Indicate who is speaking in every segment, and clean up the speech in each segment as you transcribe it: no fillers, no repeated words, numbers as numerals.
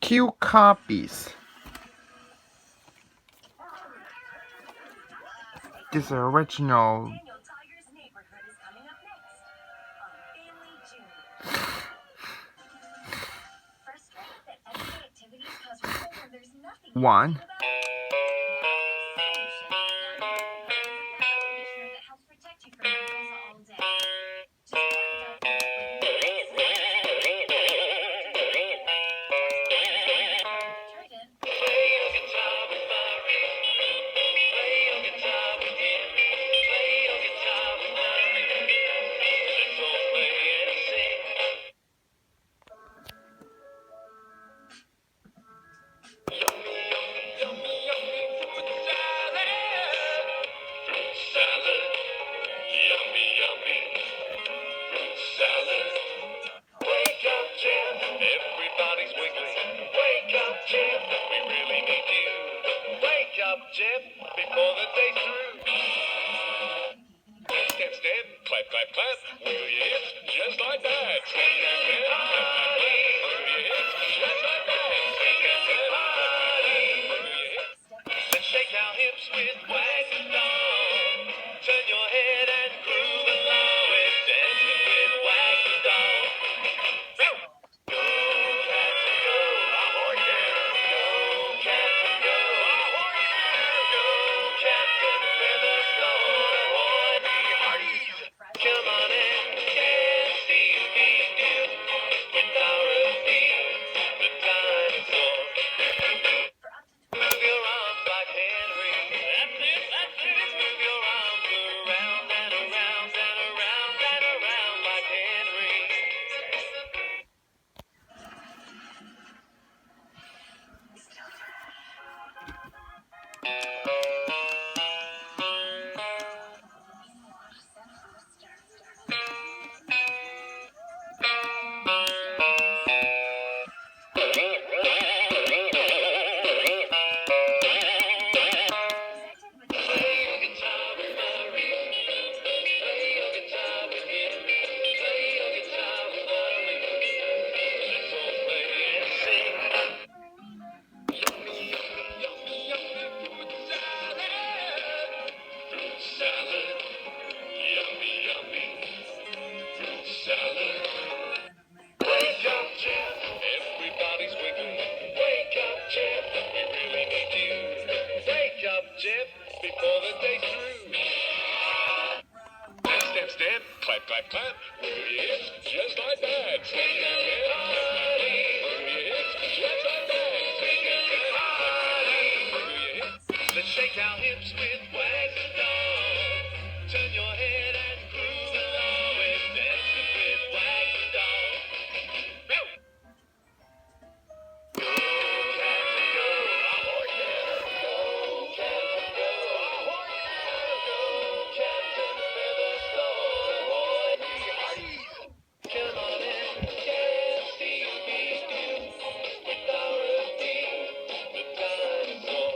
Speaker 1: Few copies. This original. One.
Speaker 2: Everybody's wiggling. Wake up, Jeff. We really need you. Wake up, Jeff, before the day's through. Step, step, clap, clap, clap. Wiggle your hips just like that. Step, step, step, clap, clap, clap. Wiggle your hips just like that. Step, step, step, clap, clap, clap. Wiggle your hips. Let's shake our hips with Wag the Dog. Turn your head and groove along. We're dancing with Wag the Dog. Go, Captain, go. Ahoy there. Go, Captain, go. Ahoy there. Go, Captain Featherstone. Ahoy, the hearties. Come on in. Yes, do with Dorothy, the dinosaur. Move your arms like Henry. That's it, that's it. Move your arms around and around and around and around like Henry. Salad, yummy, yummy, salad. Wake up, Jeff, everybody's wiggling. Wake up, Jeff, we really need you. Wake up, Jeff, before the day's through. Step, step, step, clap, clap, clap. Wiggle your hips just like that. Step, step, step, wiggle your hips just like that. Step, step, step, wiggle your hips. Let's shake our hips with Wag the Dog. Turn your head and groove along. We're dancing with Wag the Dog. Go! Go, Captain, go. Ahoy there. Go, Captain, go. Ahoy there. Go, Captain Featherstone. Ahoy, the hearties. Come on in. Yes, do with Dorothy, the dinosaur.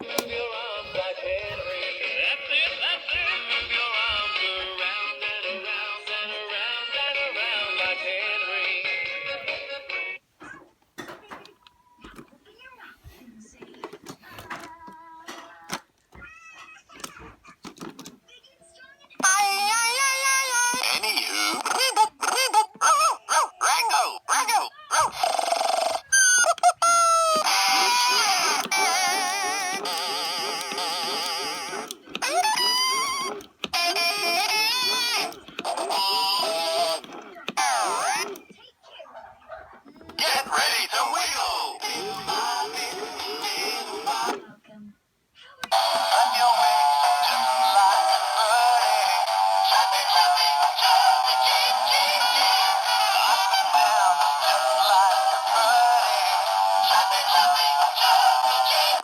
Speaker 2: Move your arms like Henry. That's it, that's it. Move your arms around and around and around and around like Henry. Anywho, Rango. Get ready to wiggle. Turn your wings just like a birdie. Chirpy, chirpy, chirpy, cheep, cheep, cheep. Up and down just like a birdie. Chirpy, chirpy, chirpy, cheep.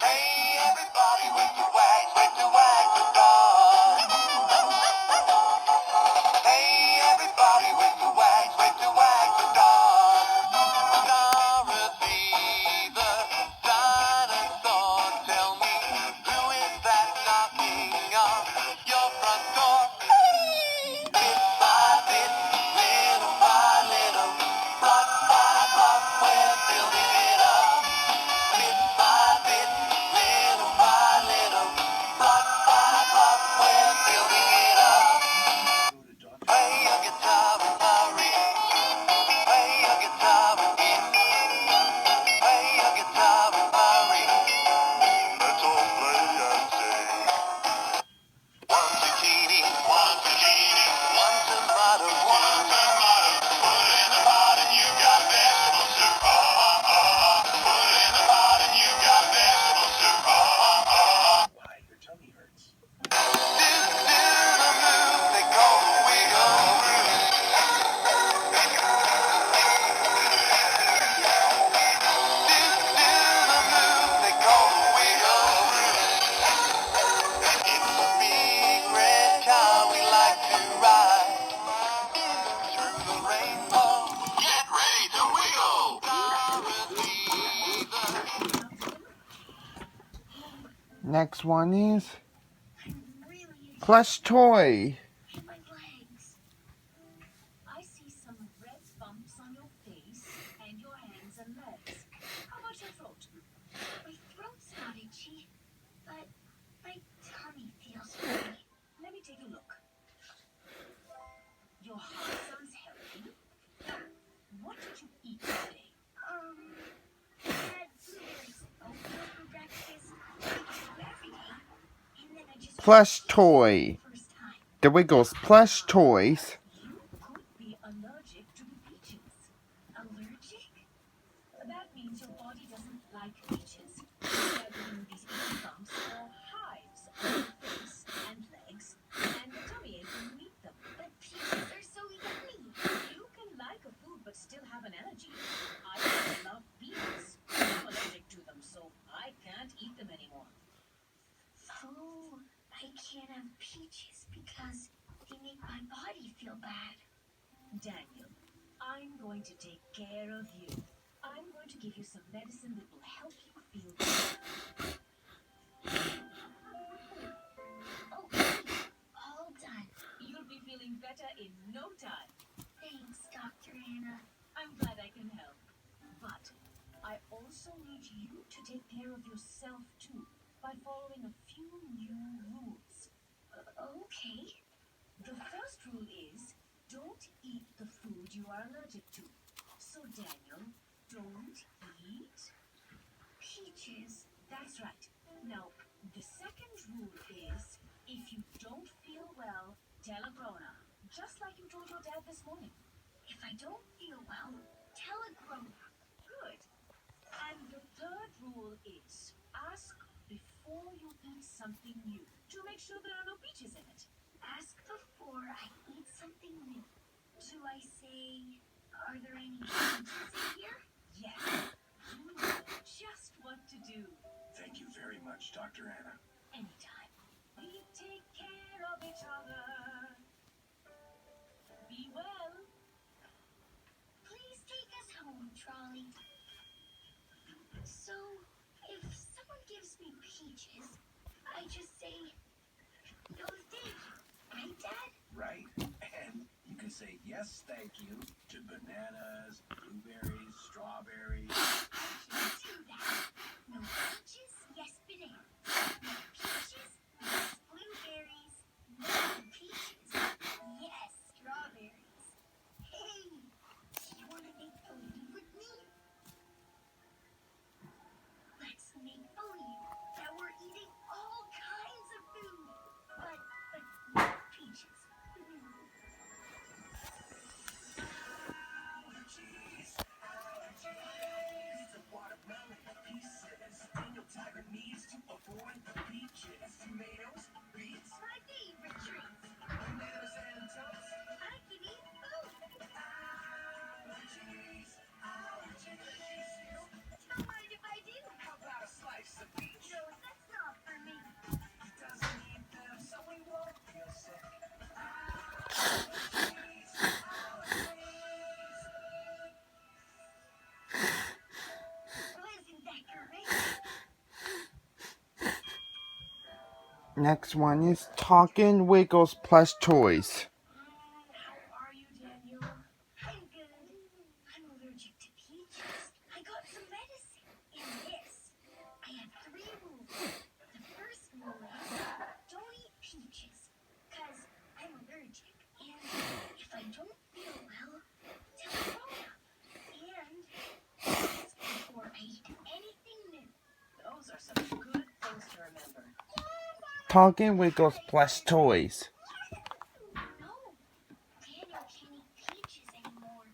Speaker 2: Hey, everybody with the wags, wag the dog. Hey, everybody with the wags, wag the dog. Dorothy, the dinosaur, tell me, who is that knocking on your front door? Bit by bit, little by little, block by block.
Speaker 1: Next one is
Speaker 3: I'm really
Speaker 1: plush toy.
Speaker 3: in my legs. I see some red bumps on your face and your hands and legs. How about your throat? My throat's not itchy, but my tummy feels funny. Let me take a look. Your heart sounds healthy. Now, what did you eat today? I had blueberries and oatmeal for breakfast. I do every day. And then I just
Speaker 1: Plush toy.
Speaker 3: first time.
Speaker 1: The Wiggles plush toys.
Speaker 3: You could be allergic to the peaches. Allergic? That means your body doesn't like peaches. They're giving these itchy bumps or hives on your face and legs and the tummy ache when you eat them.
Speaker 4: But peaches are so yummy.
Speaker 3: You can like a food but still have an allergy. I used to love beets. I'm allergic to them, so I can't eat them anymore.
Speaker 4: Oh, I can't have peaches because they make my body feel bad.
Speaker 3: Daniel, I'm going to take care of you. I'm going to give you some medicine that will help you feel better.
Speaker 4: Oh, great. All done.
Speaker 3: You'll be feeling better in no time.
Speaker 4: Thanks, Dr. Anna.
Speaker 3: I'm glad I can help. But I also need you to take care of yourself too by following a few new rules.
Speaker 4: Okay.
Speaker 3: The first rule is don't eat the food you are allergic to. So, Daniel, don't eat.
Speaker 4: Peaches.
Speaker 3: That's right. Now, the second rule is if you don't feel well, tell a grown-up, just like you told your dad this morning.
Speaker 4: If I don't feel well, tell a grown-up.
Speaker 3: Good. And the third rule is ask before you eat something new to make sure there are no peaches in it.
Speaker 4: Ask before I eat something new. Do I say, are there any peaches in here?
Speaker 3: Yes, you know just what to do.
Speaker 2: Thank you very much, Dr. Anna.
Speaker 3: Anytime. We take care of each other. Be well.
Speaker 4: Please take us home, Trolley. So, if someone gives me peaches, I just say, no thank you. Right, Dad?
Speaker 2: Right. And you can say yes, thank you to bananas, blueberries, strawberries.
Speaker 4: I should do that. No peaches, yes bananas. No peaches, yes blueberries. No peaches, yes strawberries. Hey, do you want to make believe with me? Let's make believe that we're eating all kinds of food, but no peaches.
Speaker 2: Allergies, allergies. It's a watermelon pieces. Daniel Tiger needs to avoid the peaches. Tomatoes, beets,
Speaker 4: My favorite treats.
Speaker 2: bananas, and toast.
Speaker 4: I can eat both.
Speaker 2: Allergies, allergies.
Speaker 4: Don't mind if I do.
Speaker 2: How about a slice of peach?
Speaker 4: No, that's not for me.
Speaker 2: He doesn't eat them, so he won't feel sick. Allergies, allergies.
Speaker 4: Isn't that great?
Speaker 1: Next one is Talking Wiggles plush toys.
Speaker 3: How are you, Daniel?
Speaker 4: I'm good. I'm allergic to peaches. I got some medicine. And this. I have 3 rules. The first rule is don't eat peaches. Because I'm allergic. And if I don't feel well, tell a grown-up. And ask before I eat anything new.
Speaker 3: Those are some good things to remember.
Speaker 1: Talking Wiggles plush toys.
Speaker 4: No, Daniel can't eat peaches anymore.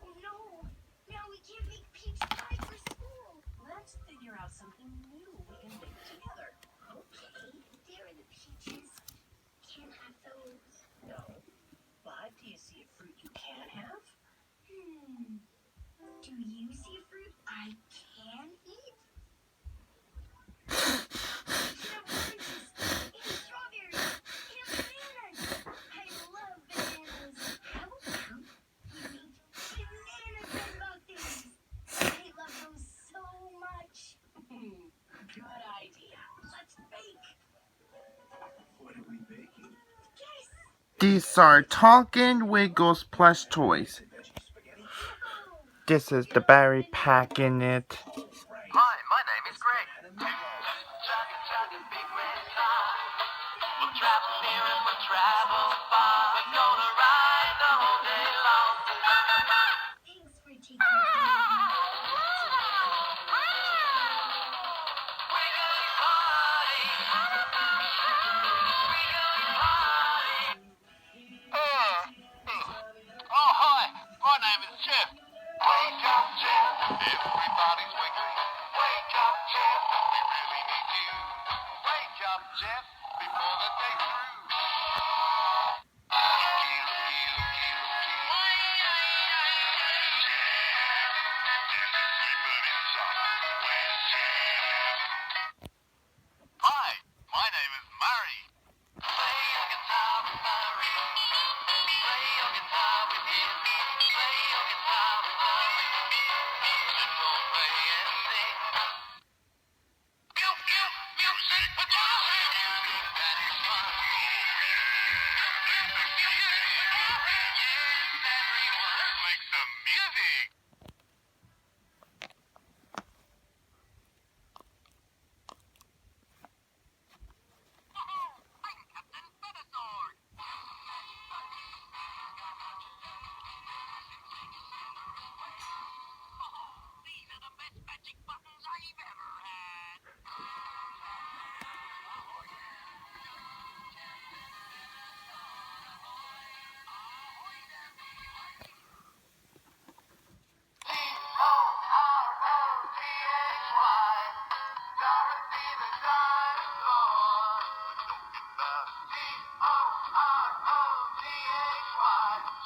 Speaker 4: Oh no, now we can't make peach pie for school.
Speaker 3: Let's figure out something new we can make together.
Speaker 4: Okay, there are the peaches. Can't have those.
Speaker 3: No. But do you see a fruit you can have?
Speaker 4: Do you see a fruit I can eat? I should have oranges and strawberries and bananas. I love bananas. How about you eat bananas and muffins? I love those so much.
Speaker 3: Good idea.
Speaker 4: Let's
Speaker 1: These are Talking Wiggles plush toys. This is the berry pack in it.
Speaker 5: Hi, my name is Greg. Chugga, big red car. We'll travel near and we'll travel far. We're gonna ride all day long.
Speaker 4: Thanks for taking the time.
Speaker 5: Wiggly party. Wiggly party. Oh, hi. My name is Jeff. Wake up, Jeff. Everybody's wiggly. Wake up, Jeff. We really need you. Wake up, Jeff, before the day's through. Looky, looky, looky, looky. Hi, my name is Murray. Play your guitar with Murray. Play your guitar with him. Play your guitar with Murray. Simple play and sing. Music with Murray. That is fun. Yes, everyone. Make some music. I'm Captain Feathersword. These are the best magic buttons I've ever had. Dorothy the dinosaur. D-O-R-O-T-H-Y.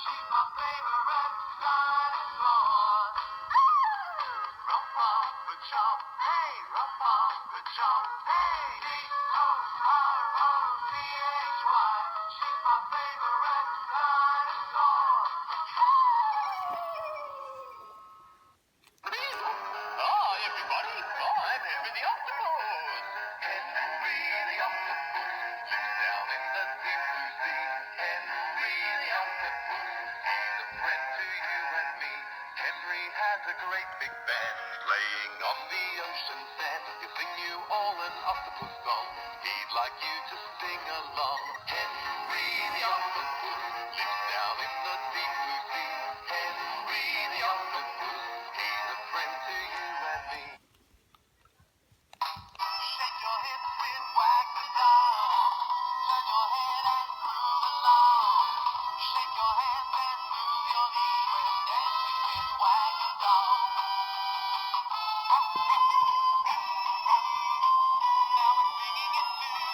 Speaker 5: She's my favorite dinosaur. Rumpa-the-chomp, hey, Rumpa-the-chomp, hey. D-O-R-O-T-H-Y. She's my favorite dinosaur. Hi, everybody. I'm Henry the Octopus. Henry the Octopus lives down in the deep blue sea. Henry the Octopus, he's a friend to you and me. Henry has a great big band playing on the ocean sand. He'll sing you all an octopus song. He'd like you to sing along. Henry the Octopus lives down in the deep blue sea. Henry the Octopus, he's a friend to you and me. Shake your hips with wag the dog. Turn your head and groove along. Shake your hands and move your knees when dancing with wag the dog. Now we're singing it too.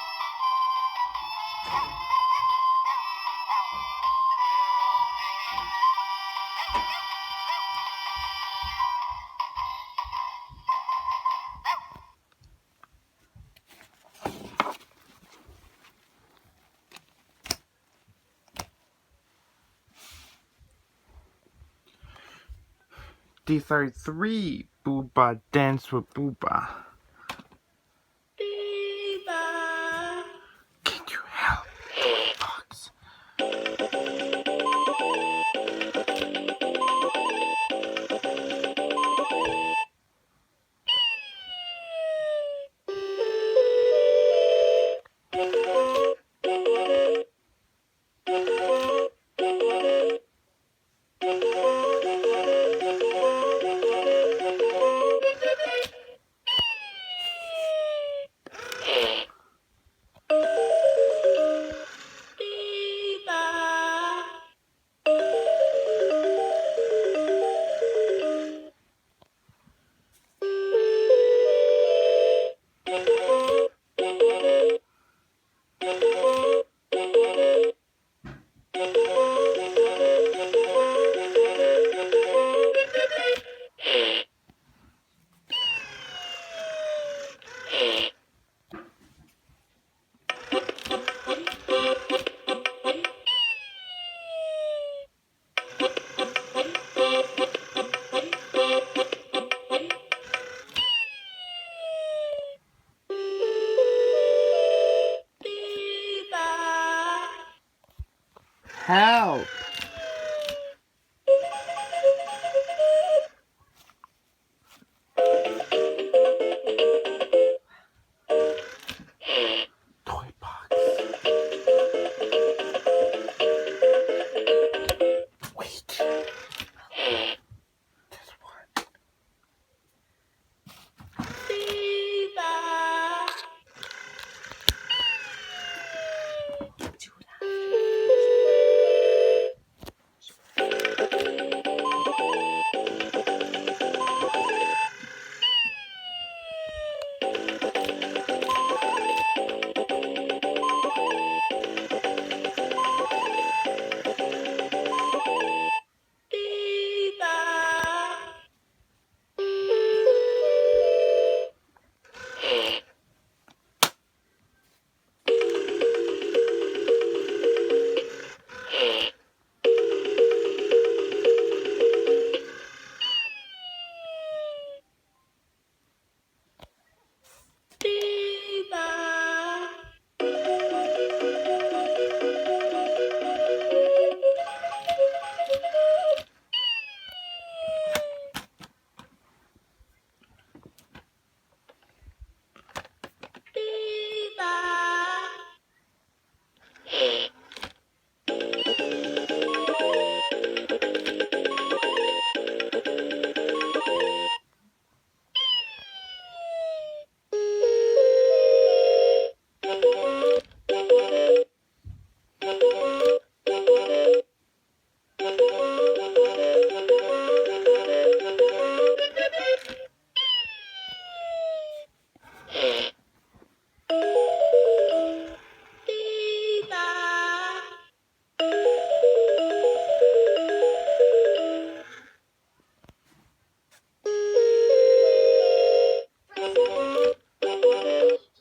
Speaker 5: We're all digging.
Speaker 1: These are 3 Booba Dance with Booba. Can you help, Fox? Help! Toy box. Wait. This one.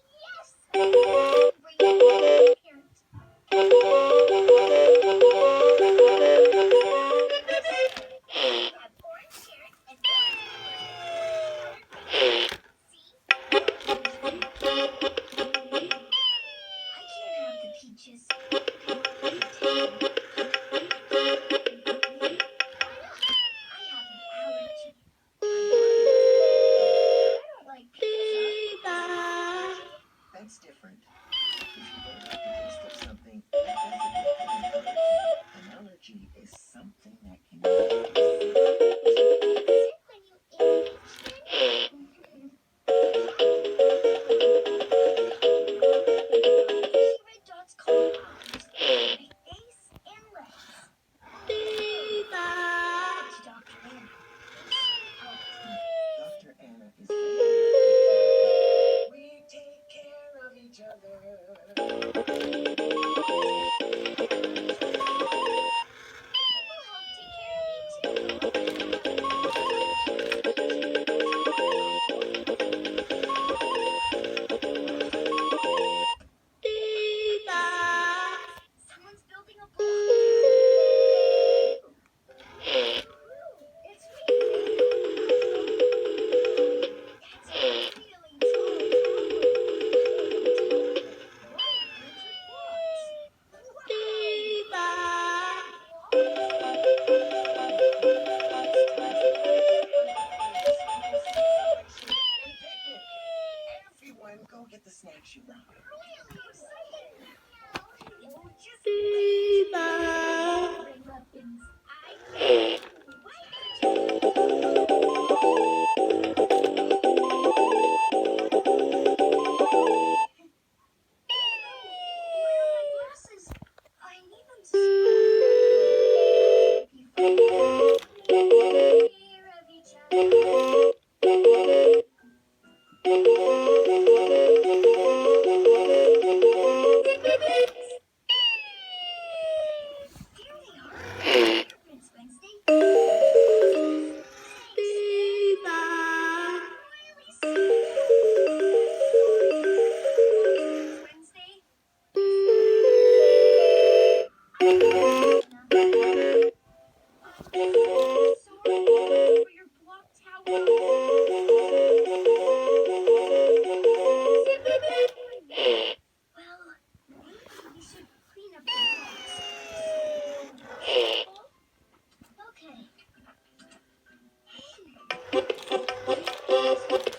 Speaker 4: Yes! Bring your parents. Grab orange carrot and orange colored see? I can't have the peaches. I have an allergy. I don't like pizza.
Speaker 6: That's different. If you don't like the taste of something, that doesn't make it an allergy. An allergy is something that can make you sick.
Speaker 4: Is it when you eat peach then? Red dots called eyes. My face and legs. That's Dr. Anna.
Speaker 6: Dr. Anna is very good. We take care of each other.
Speaker 4: We'll help take care of you too. Someone's building a block. It's me. That's a really tall
Speaker 6: And picnic. Everyone go get the snacks you brought.
Speaker 4: Really exciting.
Speaker 3: Oh, just bring muffins.
Speaker 4: Where are my glasses? I need them to
Speaker 3: Care of each other.
Speaker 2: Bye.